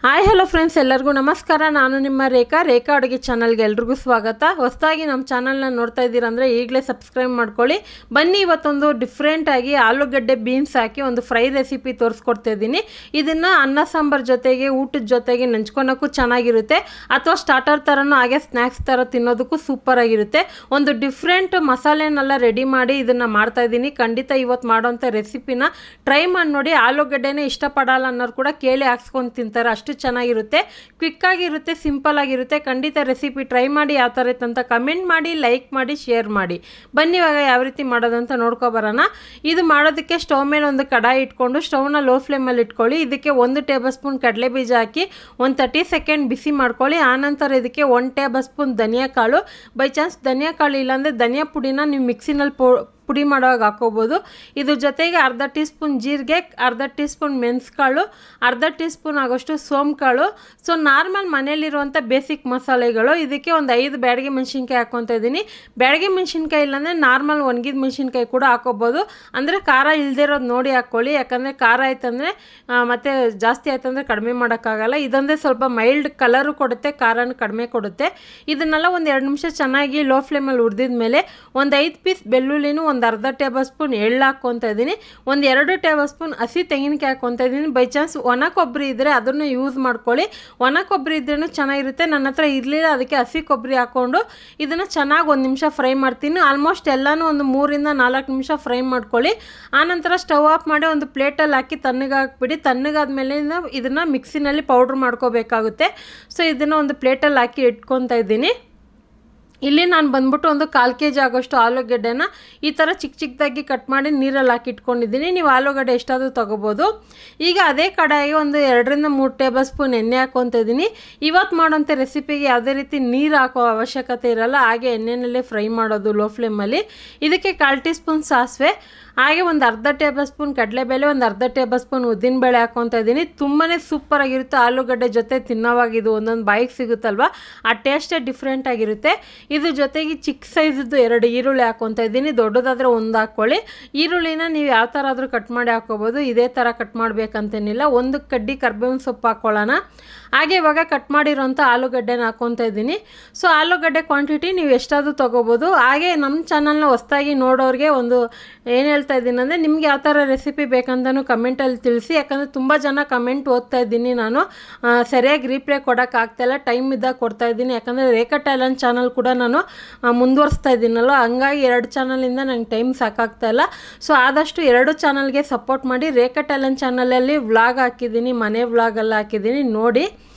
Hi hello friends, ಎಲ್ಲರಿಗೂ ನಮಸ್ಕಾರ. ನಾನು ನಿಮ್ಮ ರೇಖಾ ಅಡುಗೆ ಚಾನಲ್ಗೆ ಎಲ್ರಿಗೂ ಸ್ವಾಗತ. ಹೊಸದಾಗಿ ನಮ್ಮ ಚಾನಲ್ನ ನೋಡ್ತಾ ಇದ್ದೀರಂದರೆ ಈಗಲೇ ಸಬ್ಸ್ಕ್ರೈಬ್ ಮಾಡ್ಕೊಳ್ಳಿ. ಬನ್ನಿ, ಇವತ್ತೊಂದು ಡಿಫ್ರೆಂಟಾಗಿ ಆಲೂಗಡ್ಡೆ ಬೀನ್ಸ್ ಹಾಕಿ ಒಂದು ಫ್ರೈ ರೆಸಿಪಿ ತೋರಿಸ್ಕೊಡ್ತಾ ಇದ್ದೀನಿ. ಇದನ್ನು ಅನ್ನ ಸಾಂಬಾರು ಜೊತೆಗೆ ಊಟದ ಜೊತೆಗೆ ನೆಂಚ್ಕೊಳಕ್ಕೂ ಚೆನ್ನಾಗಿರುತ್ತೆ, ಅಥವಾ ಸ್ಟಾರ್ಟರ್ ಥರನೂ ಹಾಗೆ ಸ್ನ್ಯಾಕ್ಸ್ ಥರ ತಿನ್ನೋದಕ್ಕೂ ಸೂಪರಾಗಿರುತ್ತೆ. ಒಂದು ಡಿಫ್ರೆಂಟ್ ಮಸಾಲೆನೆಲ್ಲ ರೆಡಿ ಮಾಡಿ ಇದನ್ನು ಮಾಡ್ತಾಯಿದ್ದೀನಿ. ಖಂಡಿತ ಇವತ್ತು ಮಾಡೋಂಥ ರೆಸಿಪಿನ ಟ್ರೈ ಮಾಡಿ ನೋಡಿ. ಆಲೂಗಡ್ಡೆನೇ ಇಷ್ಟಪಡಲ್ಲ ಅನ್ನೋರು ಕೂಡ ಕೇಳಿ ಹಾಕ್ಸ್ಕೊಂಡು ತಿಂತಾರೆ, ಅಷ್ಟು ಚೆನ್ನಾಗಿರುತ್ತೆ, ಕ್ವಿಕ್ ಆಗಿರುತ್ತೆ, ಸಿಂಪಲ್ ಆಗಿರುತ್ತೆ. ಖಂಡಿತ ರೆಸಿಪಿ ಟ್ರೈ ಮಾಡಿ. ಯಾವ ಥರ ಇತ್ತು ಅಂತ ಕಮೆಂಟ್ ಮಾಡಿ, ಲೈಕ್ ಮಾಡಿ, ಶೇರ್ ಮಾಡಿ. ಬನ್ನಿ ಇವಾಗ ಯಾವ ರೀತಿ ಮಾಡೋದಂತ ನೋಡ್ಕೊಬರೋಣ. ಇದು ಮಾಡೋದಕ್ಕೆ ಸ್ಟವ್ ಮೇಲೆ ಒಂದು ಕಡಾಯಿ ಇಟ್ಕೊಂಡು ಸ್ಟವ್ನ ಲೋ ಫ್ಲೇಮಲ್ಲಿ ಇಟ್ಕೊಳ್ಳಿ. ಇದಕ್ಕೆ 1 ಟೇಬಲ್ ಸ್ಪೂನ್ ಕಡಲೆ ಬೀಜ ಹಾಕಿ ಒಂದು 30 ಸೆಕೆಂಡ್ ಬಿಸಿ ಮಾಡ್ಕೊಳ್ಳಿ. ಆನಂತರ ಇದಕ್ಕೆ 1 ಟೇಬಲ್ ಸ್ಪೂನ್ ಧನಿಯಾ ಕಾಳು, ಬೈ ಚಾನ್ಸ್ ಧನಿಯಾ ಕಾಳು ಇಲ್ಲಾಂದರೆ ಧನಿಯಾ ಪುಡಿನ ನೀವು ಮಿಕ್ಸಿನಲ್ಲಿ ಪುಡಿ ಮಾಡುವಾಗ ಹಾಕೋಬೋದು. ಇದ್ರ ಜೊತೆಗೆ ಅರ್ಧ ಟೀ ಸ್ಪೂನ್ ಜೀರಿಗೆ, ಅರ್ಧ ಟೀ ಸ್ಪೂನ್ ಮೆಣಸುಕಾಳು, ಅರ್ಧ ಟೀ ಸ್ಪೂನ್ ಆಗೋಷ್ಟು ಸೋಂಕಾಳು. ಸೊ ನಾರ್ಮಲ್ ಮನೇಲಿರುವಂಥ ಬೇಸಿಕ್ ಮಸಾಲೆಗಳು. ಇದಕ್ಕೆ ಒಂದು 5 ಬ್ಯಾಡಗಿ ಮೆಣಸಿನ್ಕಾಯಿ ಹಾಕ್ಕೊತಾ ಇದ್ದೀನಿ. ಬ್ಯಾಡಗಿ ಮೆಣಸಿನ್ಕಾಯಿ ಇಲ್ಲಾಂದರೆ ನಾರ್ಮಲ್ ಒಣಗಿದ ಮೆಣಸಿನ್ಕಾಯಿ ಕೂಡ ಹಾಕೋಬೋದು. ಅಂದರೆ ಖಾರ ಇಲ್ಲದೇ ಇರೋದು ನೋಡಿ ಹಾಕ್ಕೊಳ್ಳಿ, ಯಾಕಂದರೆ ಖಾರ ಆಯ್ತಂದರೆ ಮತ್ತು ಜಾಸ್ತಿ ಆಯ್ತಂದರೆ ಕಡಿಮೆ ಮಾಡೋಕ್ಕಾಗಲ್ಲ. ಇದಂದರೆ ಸ್ವಲ್ಪ ಮೈಲ್ಡ್ ಕಲರು ಕೊಡುತ್ತೆ, ಖಾರನ ಕಡಿಮೆ ಕೊಡುತ್ತೆ. ಇದನ್ನೆಲ್ಲ ಒಂದು 2 ನಿಮಿಷ ಚೆನ್ನಾಗಿ ಲೋ ಫ್ಲೇಮಲ್ಲಿ ಹುರಿದಿದ ಮೇಲೆ ಒಂದು 5 ಪೀಸ್ ಬೆಳ್ಳುಳ್ಳಿನೂ, ಒಂದು ಅರ್ಧ ಟೇಬಲ್ ಸ್ಪೂನ್ ಎಳ್ಳು ಹಾಕ್ಕೊತಾ ಇದ್ದೀನಿ, ಒಂದು 2 ಟೇಬಲ್ ಸ್ಪೂನ್ ಹಸಿ ತೆಂಗಿನಕಾಯಿ ಹಾಕ್ಕೊತಾ ಇದ್ದೀನಿ. ಬೈ ಚಾನ್ಸ್ ಒಣ ಕೊಬ್ಬರಿ ಇದ್ದರೆ ಅದನ್ನು ಯೂಸ್ ಮಾಡ್ಕೊಳ್ಳಿ. ಒಣ ಕೊಬ್ಬರಿ ಇದ್ರೂ ಚೆನ್ನಾಗಿರುತ್ತೆ. ನನ್ನ ಹತ್ರ ಇರಲಿಲ್ಲ, ಅದಕ್ಕೆ ಹಸಿ ಕೊಬ್ಬರಿ ಹಾಕ್ಕೊಂಡು ಇದನ್ನು ಚೆನ್ನಾಗಿ 1 ನಿಮಿಷ ಫ್ರೈ ಮಾಡ್ತೀನಿ. ಆಲ್ಮೋಸ್ಟ್ ಎಲ್ಲನೂ ಒಂದು 3 ಇಂದ 4 ನಿಮಿಷ ಫ್ರೈ ಮಾಡ್ಕೊಳ್ಳಿ. ಆನಂತರ ಸ್ಟವ್ ಆಫ್ ಮಾಡಿ ಒಂದು ಪ್ಲೇಟಲ್ಲಿ ಹಾಕಿ ತಣ್ಣಗಾಕ್ಬಿಡಿ. ತಣ್ಣಗಾದ್ಮೇಲೆ ಇದನ್ನು ಮಿಕ್ಸಿನಲ್ಲಿ ಪೌಡ್ರ್ ಮಾಡ್ಕೋಬೇಕಾಗುತ್ತೆ. ಸೊ ಇದನ್ನು ಒಂದು ಪ್ಲೇಟಲ್ಲಿ ಹಾಕಿ ಇಟ್ಕೊತಾ ಇದ್ದೀನಿ. ಇಲ್ಲಿ ನಾನು ಬಂದ್ಬಿಟ್ಟು ಒಂದು 1/4 kg ಆಗೋಷ್ಟು ಆಲೂಗಡ್ಡೆನ ಈ ಥರ ಚಿಕ್ಕದಾಗಿ ಕಟ್ ಮಾಡಿ ನೀರಲ್ಲಿ ಹಾಕಿ ಇಟ್ಕೊಂಡಿದ್ದೀನಿ. ನೀವು ಆಲೂಗಡ್ಡೆ ಎಷ್ಟಾದರೂ ತೊಗೋಬೋದು. ಈಗ ಅದೇ ಕಡಾಯಿಗೆ ಒಂದು 2 ರಿಂದ 3 ಟೇಬಲ್ ಸ್ಪೂನ್ ಎಣ್ಣೆ ಹಾಕ್ಕೊತಾ ಇದ್ದೀನಿ. ಇವತ್ತು ಮಾಡೋಂಥ ರೆಸಿಪಿಗೆ ಯಾವುದೇ ರೀತಿ ನೀರು ಹಾಕೋ ಅವಶ್ಯಕತೆ ಇರಲ್ಲ, ಹಾಗೆ ಎಣ್ಣೆನಲ್ಲೇ ಫ್ರೈ ಮಾಡೋದು ಲೋ ಫ್ಲೇಮಲ್ಲಿ. ಇದಕ್ಕೆ 1/4 ಟೀ ಸ್ಪೂನ್ ಸಾಸಿವೆ, ಹಾಗೆ ಒಂದು ಅರ್ಧ ಟೇಬಲ್ ಸ್ಪೂನ್ ಕಡಲೆಬೇಳೆ, ಒಂದು ಅರ್ಧ ಟೇಬಲ್ ಸ್ಪೂನ್ ಉದ್ದಿನಬೇಳೆ ಹಾಕ್ಕೊತಾ ಇದ್ದೀನಿ. ತುಂಬಾ ಸೂಪರಾಗಿರುತ್ತೆ. ಆಲೂಗಡ್ಡೆ ಜೊತೆ ತಿನ್ನೋವಾಗಿದ್ದು ಒಂದೊಂದು ಬಾಯಿಗೆ ಸಿಗುತ್ತಲ್ವ, ಆ ಟೇಸ್ಟೇ ಡಿಫ್ರೆಂಟ್ ಆಗಿರುತ್ತೆ. ಇದ್ರ ಜೊತೆಗೆ ಚಿಕ್ಕ ಸೈಜದ್ದು 2 ಈರುಳ್ಳಿ ಹಾಕ್ಕೊತಾ ಇದ್ದೀನಿ. ದೊಡ್ಡದಾದರೆ 1 ಹಾಕ್ಕೊಳ್ಳಿ. ಈರುಳ್ಳಿನ ನೀವು ಯಾವ ಥರ ಆದರೂ ಕಟ್ ಮಾಡಿ ಹಾಕ್ಕೋಬೋದು, ಇದೇ ಥರ ಕಟ್ ಮಾಡಬೇಕಂತೇನಿಲ್ಲ. 1 ಕಡ್ಡಿ ಕರ್ಬೇವಿನ ಸೊಪ್ಪು ಹಾಕ್ಕೊಳ್ಳೋಣ. ಹಾಗೆ ಇವಾಗ ಕಟ್ ಮಾಡಿರೋಂಥ ಆಲೂಗಡ್ಡೆನ ಹಾಕ್ಕೊತಾ ಇದ್ದೀನಿ. ಸೊ ಆಲೂಗಡ್ಡೆ ಕ್ವಾಂಟಿಟಿ ನೀವು ಎಷ್ಟಾದರೂ ತೊಗೋಬೋದು. ಹಾಗೆ ನಮ್ಮ ಚಾನಲ್ನ ಹೊಸದಾಗಿ ನೋಡೋರಿಗೆ ಒಂದು ಏನು ಹೇಳ್ತಾ ಇದ್ದೀನಿ ಅಂದರೆ, ನಿಮ್ಗೆ ಯಾವ ಥರ ರೆಸಿಪಿ ಬೇಕಂತಲೂ ಕಮೆಂಟಲ್ಲಿ ತಿಳಿಸಿ. ಯಾಕಂದರೆ ತುಂಬ ಜನ ಕಮೆಂಟ್ ಓದ್ತಾ ಇದ್ದೀನಿ, ನಾನು ಸರಿಯಾಗಿ ರೀಪ್ಲೈ ಕೊಡೋಕ್ಕಾಗ್ತಾಯಿಲ್ಲ, ಟೈಮ್ ಇದ್ದಾಗ ಕೊಡ್ತಾಯಿದ್ದೀನಿ. ಯಾಕಂದರೆ ರೇಖಾ ಟ್ಯಾಲೆಂಟ್ ಚಾನಲ್ ಕೂಡ ನಾನು ಮುಂದುವರಿಸ್ತಾ ಇದ್ದೀನಲ್ಲ, ಹಂಗಾಗಿ 2 ಚಾನಲಿಂದ ನಂಗೆ ಟೈಮ್ ಸಾಕಾಗ್ತಾಯಿಲ್ಲ. ಸೊ ಆದಷ್ಟು 2 ಚಾನಲ್ಗೆ ಸಪೋರ್ಟ್ ಮಾಡಿ. ರೇಖಾ ಟ್ಯಾಲೆಂಟ್ ಚಾನಲಲ್ಲಿ ವ್ಲಾಗ್ ಹಾಕಿದ್ದೀನಿ, ಮನೆ ವ್ಲಾಗೆಲ್ಲ ಹಾಕಿದ್ದೀನಿ, ನೋಡಿ.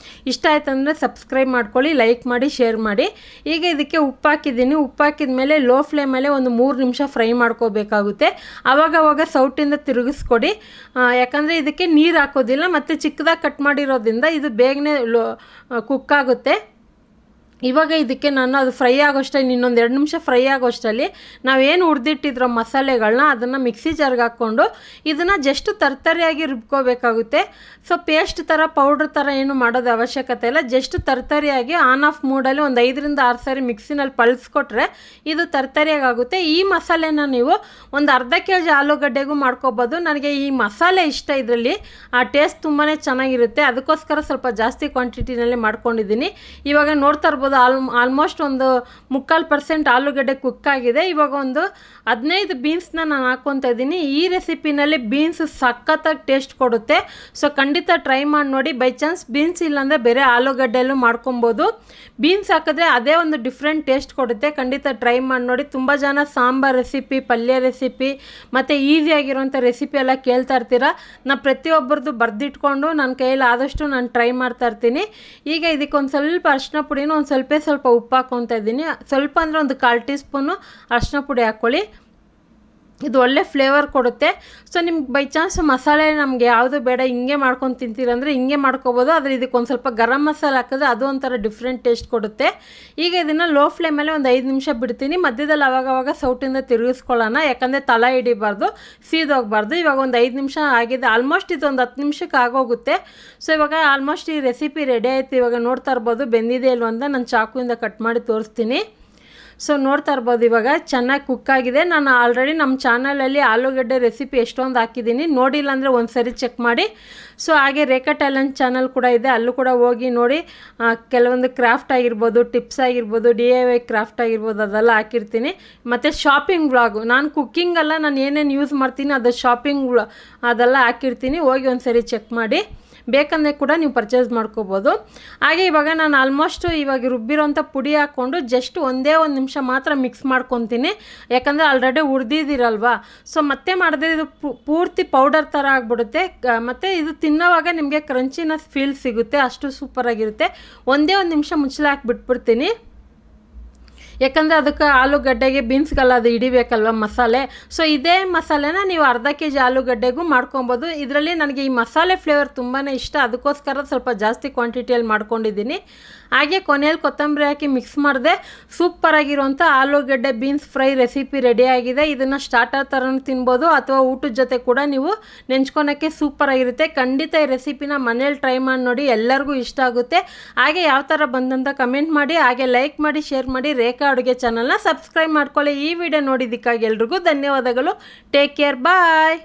ಇಷ್ಟ ಆಯ್ತಂದರೆ ಸಬ್ಸ್ಕ್ರೈಬ್ ಮಾಡ್ಕೊಳ್ಳಿ, ಲೈಕ್ ಮಾಡಿ, ಶೇರ್ ಮಾಡಿ. ಈಗ ಇದಕ್ಕೆ ಉಪ್ಪು ಹಾಕಿದ್ದೀನಿ. ಉಪ್ಪು ಹಾಕಿದ ಮೇಲೆ ಲೋ ಫ್ಲೇಮಲ್ಲೇ ಒಂದು 3 ನಿಮಿಷ ಫ್ರೈ ಮಾಡ್ಕೋಬೇಕಾಗುತ್ತೆ. ಆವಾಗವಾಗ ಸೌಟಿಂದ ತಿರುಗಿಸ್ಕೊಡಿ, ಯಾಕಂದರೆ ಇದಕ್ಕೆ ನೀರು ಹಾಕೋದಿಲ್ಲ ಮತ್ತು ಚಿಕ್ಕದಾಗಿ ಕಟ್ ಮಾಡಿರೋದ್ರಿಂದ ಇದು ಬೇಗನೆ ಕುಕ್ ಆಗುತ್ತೆ. ಇವಾಗ ಇದಕ್ಕೆ ನಾನು ಅದು ಫ್ರೈ ಆಗೋಷ್ಟರಲ್ಲಿ ಇನ್ನೊಂದು 2 ನಿಮಿಷ ಫ್ರೈ ಆಗೋಷ್ಟರಲ್ಲಿ ನಾವೇನು ಹುರಿದಿಟ್ಟಿದ್ರೋ ಮಸಾಲೆಗಳನ್ನ ಅದನ್ನು ಮಿಕ್ಸಿ ಜಾರ್ಗೆ ಹಾಕ್ಕೊಂಡು ಇದನ್ನು ಜಸ್ಟ್ ತರ್ತರಿಯಾಗಿ ರುಬ್ಕೋಬೇಕಾಗುತ್ತೆ. ಸೊ ಪೇಸ್ಟ್ ಥರ ಪೌಡ್ರ್ ಥರ ಏನು ಮಾಡೋದು ಅವಶ್ಯಕತೆ ಇಲ್ಲ. ಜಸ್ಟ್ ತರ್ತರಿಯಾಗಿ ಆನ್ ಆಫ್ ಮೂಡಲ್ಲಿ ಒಂದು 5 ರಿಂದ 6 ಸಾರಿ ಮಿಕ್ಸಿನಲ್ಲಿ ಪಲ್ಸ್ಕೊಟ್ರೆ ಇದು ತರ್ತರಿಯಾಗಿ ಆಗುತ್ತೆ. ಈ ಮಸಾಲೆನ ನೀವು ಒಂದು ಅರ್ಧ kg ಆಲೂಗಡ್ಡೆಗೂ ಮಾಡ್ಕೋಬೋದು. ನನಗೆ ಈ ಮಸಾಲೆ ಇಷ್ಟ, ಇದರಲ್ಲಿ ಆ ಟೇಸ್ಟ್ ತುಂಬಾ ಚೆನ್ನಾಗಿರುತ್ತೆ, ಅದಕ್ಕೋಸ್ಕರ ಸ್ವಲ್ಪ ಜಾಸ್ತಿ ಕ್ವಾಂಟಿಟಿನಲ್ಲಿ ಮಾಡ್ಕೊಂಡಿದ್ದೀನಿ. ಇವಾಗ ನೋಡ್ತಾ ಇರ್ಬೋದು ಆಲ್ಮೋಸ್ಟ್ ಒಂದು 3/4% ಆಲೂಗಡ್ಡೆ ಕುಕ್ ಆಗಿದೆ. ಇವಾಗ ಒಂದು 15 ಬೀನ್ಸ್ನ ನಾನು ಹಾಕ್ಕೊತಾ ಇದ್ದೀನಿ. ಈ ರೆಸಿಪಿನಲ್ಲಿ ಬೀನ್ಸ್ ಸಖತ್ತಾಗಿ ಟೇಸ್ಟ್ ಕೊಡುತ್ತೆ. ಸೊ ಖಂಡಿತ ಟ್ರೈ ಮಾಡಿ ನೋಡಿ. ಬೈ ಚಾನ್ಸ್ ಬೀನ್ಸ್ ಇಲ್ಲಾಂದರೆ ಬೇರೆ ಆಲೂಗಡ್ಡೆಯಲ್ಲೂ ಮಾಡ್ಕೊಬೋದು. ಬೀನ್ಸ್ ಹಾಕಿದ್ರೆ ಅದೇ ಒಂದು ಡಿಫ್ರೆಂಟ್ ಟೇಸ್ಟ್ ಕೊಡುತ್ತೆ. ಖಂಡಿತ ಟ್ರೈ ಮಾಡಿ ನೋಡಿ. ತುಂಬ ಜನ ಸಾಂಬಾರ್ ರೆಸಿಪಿ, ಪಲ್ಯ ರೆಸಿಪಿ ಮತ್ತು ಈಸಿಯಾಗಿರೋಂಥ ರೆಸಿಪಿ ಎಲ್ಲ ಕೇಳ್ತಾ ಇರ್ತೀರ. ನಾನು ಪ್ರತಿಯೊಬ್ಬರದ್ದು ಬರೆದಿಟ್ಕೊಂಡು ನನ್ನ ಕೈಯಲ್ಲಿ ಆದಷ್ಟು ನಾನು ಟ್ರೈ ಮಾಡ್ತಾ ಇರ್ತೀನಿ. ಈಗ ಇದಕ್ಕೆ ಒಂದು ಸ್ವಲ್ಪ ಅರಿಶಿನ ಪುಡಿನೂ ಒಂದು ಸ್ವಲ್ಪ ಉಪ್ಪು ಹಾಕ್ಕೊತಾ ಇದ್ದೀನಿ. ಸ್ವಲ್ಪ ಅಂದರೆ ಒಂದು 1/4 ಟೀ ಸ್ಪೂನು ಅರಿಶಿನ ಪುಡಿ ಹಾಕ್ಕೊಳ್ಳಿ. ಇದು ಒಳ್ಳೆ ಫ್ಲೇವರ್ ಕೊಡುತ್ತೆ. ಸೊ ನಿಮ್ಗೆ ಬೈ ಚಾನ್ಸ್ ಮಸಾಲೆ ನಮಗೆ ಯಾವುದು ಬೇಡ, ಹಿಂಗೆ ಮಾಡ್ಕೊಂಡು ತಿಂತೀರಂದರೆ ಹಿಂಗೆ ಮಾಡ್ಕೋಬೋದು. ಆದರೆ ಇದಕ್ಕೆ ಒಂದು ಸ್ವಲ್ಪ ಗರಂ ಮಸಾಲೆ ಹಾಕಿದ್ರೆ ಅದು ಒಂಥರ ಡಿಫ್ರೆಂಟ್ ಟೇಸ್ಟ್ ಕೊಡುತ್ತೆ. ಈಗ ಇದನ್ನು ಲೋ ಫ್ಲೇಮಲ್ಲಿ ಒಂದು 5 ನಿಮಿಷ ಬಿಡ್ತೀನಿ. ಮಧ್ಯದಲ್ಲಿ ಅವಾಗವಾಗ ಸೌಟಿಂದ ತಿರುಗಿಸ್ಕೊಳ್ಳೋಣ, ಯಾಕಂದರೆ ತಳ ಹಿಡಿಬಾರ್ದು, ಸೀದೋಗಬಾರ್ದು. ಇವಾಗ ಒಂದು 5 ನಿಮಿಷ ಆಗಿದೆ. ಆಲ್ಮೋಸ್ಟ್ ಇದೊಂದು 10 ನಿಮಿಷಕ್ಕೆ ಆಗೋಗುತ್ತೆ. ಸೊ ಇವಾಗ ಆಲ್ಮೋಸ್ಟ್ ಈ ರೆಸಿಪಿ ರೆಡಿ ಆಯಿತು. ಇವಾಗ ನೋಡ್ತಾ ಇರ್ಬೋದು ಬೆಂದಿದೆ ಇಲ್ವ ಅಂತ. ನಾನು ಚಾಕುವಿಂದ ಕಟ್ ಮಾಡಿ ತೋರಿಸ್ತೀನಿ. ಸೊ ನೋಡ್ತಾ ಇರ್ಬೋದು ಇವಾಗ ಚೆನ್ನಾಗಿ ಕುಕ್ ಆಗಿದೆ. ನಾನು ಆಲ್ರೆಡಿ ನಮ್ಮ ಚಾನಲಲ್ಲಿ ಆಲೂಗಡ್ಡೆ ರೆಸಿಪಿ ಎಷ್ಟೊಂದು ಹಾಕಿದ್ದೀನಿ, ನೋಡಿಲ್ಲ ಅಂದರೆ ಒಂದು ಸರಿ ಚೆಕ್ ಮಾಡಿ. ಸೊ ಹಾಗೆ ರೇಖಾ ಟ್ಯಾಲೆಂಟ್ ಚಾನಲ್ ಕೂಡ ಇದೆ, ಅಲ್ಲೂ ಕೂಡ ಹೋಗಿ ನೋಡಿ. ಕೆಲವೊಂದು ಕ್ರಾಫ್ಟ್ ಆಗಿರ್ಬೋದು, ಟಿಪ್ಸ್ ಆಗಿರ್ಬೋದು, DIY ಕ್ರಾಫ್ಟ್ ಆಗಿರ್ಬೋದು ಅದೆಲ್ಲ ಹಾಕಿರ್ತೀನಿ. ಮತ್ತು ಶಾಪಿಂಗ್ ವ್ಲಾಗು, ನಾನು ಕುಕ್ಕಿಂಗಲ್ಲ, ನಾನು ಏನೇನು ಯೂಸ್ ಮಾಡ್ತೀನಿ ಅದು ಶಾಪಿಂಗ್ ಅದೆಲ್ಲ ಹಾಕಿರ್ತೀನಿ, ಹೋಗಿ ಒಂದು ಸರಿ ಚೆಕ್ ಮಾಡಿ. ಬೇಕಂದರೆ ಕೂಡ ನೀವು ಪರ್ಚೇಸ್ ಮಾಡ್ಕೋಬೋದು. ಹಾಗೆ ಇವಾಗ ನಾನು ಆಲ್ಮೋಸ್ಟ್ ಇವಾಗ ರುಬ್ಬಿರೋಂಥ ಪುಡಿ ಹಾಕ್ಕೊಂಡು ಜಸ್ಟ್ ಒಂದೇ ಒಂದು ನಿಮಿಷ ಮಾತ್ರ ಮಿಕ್ಸ್ ಮಾಡ್ಕೊತೀನಿ. ಯಾಕಂದರೆ ಆಲ್ರೆಡಿ ಹುರಿದಿದ್ದೀರಲ್ವಾ, ಸೊ ಮತ್ತೆ ಮಾಡಿದ್ರೆ ಇದು ಪೂರ್ತಿ ಪೌಡರ್ ಥರ ಆಗಿಬಿಡುತ್ತೆ. ಮತ್ತು ಇದು ತಿನ್ನೋವಾಗ ನಿಮಗೆ ಕ್ರಂಚಿನೆಸ್ ಫೀಲ್ ಸಿಗುತ್ತೆ, ಅಷ್ಟು ಸೂಪರಾಗಿರುತ್ತೆ. ಒಂದೇ ಒಂದು ನಿಮಿಷ ಮುಚ್ಚಲ ಹಾಕಿ ಬಿಟ್ಬಿಡ್ತೀನಿ. ಯಾಕಂದರೆ ಅದಕ್ಕೆ ಆಲೂಗಡ್ಡೆಗೆ ಬೀನ್ಸ್ಗೆಲ್ಲ ಅದು ಹಿಡಿಬೇಕಲ್ವ ಮಸಾಲೆ. ಸೊ ಇದೇ ಮಸಾಲೆನ ನೀವು ಅರ್ಧ kg ಆಲೂಗಡ್ಡೆಗೂ ಮಾಡ್ಕೊಬೋದು. ಇದರಲ್ಲಿ ನನಗೆ ಈ ಮಸಾಲೆ ಫ್ಲೇವರ್ ತುಂಬಾ ಇಷ್ಟ, ಅದಕ್ಕೋಸ್ಕರ ಸ್ವಲ್ಪ ಜಾಸ್ತಿ ಕ್ವಾಂಟಿಟಿಯಲ್ಲಿ ಮಾಡ್ಕೊಂಡಿದ್ದೀನಿ. ಹಾಗೆ ಕೊನೆಯಲ್ಲಿ ಕೊತ್ತಂಬರಿ ಹಾಕಿ ಮಿಕ್ಸ್ ಮಾಡಿದೆ. ಸೂಪರಾಗಿರುವಂಥ ಆಲೂಗಡ್ಡೆ ಬೀನ್ಸ್ ಫ್ರೈ ರೆಸಿಪಿ ರೆಡಿಯಾಗಿದೆ. ಇದನ್ನು ಸ್ಟಾರ್ಟರ್ ಥರನೂ ತಿನ್ಬೋದು ಅಥವಾ ಊಟದ ಜೊತೆ ಕೂಡ ನೀವು ನೆಂಚ್ಕೊಳಕ್ಕೆ ಸೂಪರಾಗಿರುತ್ತೆ. ಖಂಡಿತ ಈ ರೆಸಿಪಿನ ಮನೇಲಿ ಟ್ರೈ ಮಾಡಿ ನೋಡಿ, ಎಲ್ಲರಿಗೂ ಇಷ್ಟ ಆಗುತ್ತೆ. ಹಾಗೆ ಯಾವ ಥರ ಬಂದಂತ ಕಮೆಂಟ್ ಮಾಡಿ, ಹಾಗೆ ಲೈಕ್ ಮಾಡಿ, ಶೇರ್ ಮಾಡಿ. ರೇಖಾ ಅಡುಗೆ ಚಾನಲ್ನ ಸಬ್ಸ್ಕ್ರೈಬ್ ಮಾಡ್ಕೊಳ್ಳಿ. ಈ ವಿಡಿಯೋ ನೋಡಿದ್ದಕ್ಕಾಗಿ ಎಲ್ರಿಗೂ ಧನ್ಯವಾದಗಳು. ಟೇಕ್ ಕೇರ್, ಬಾಯ್.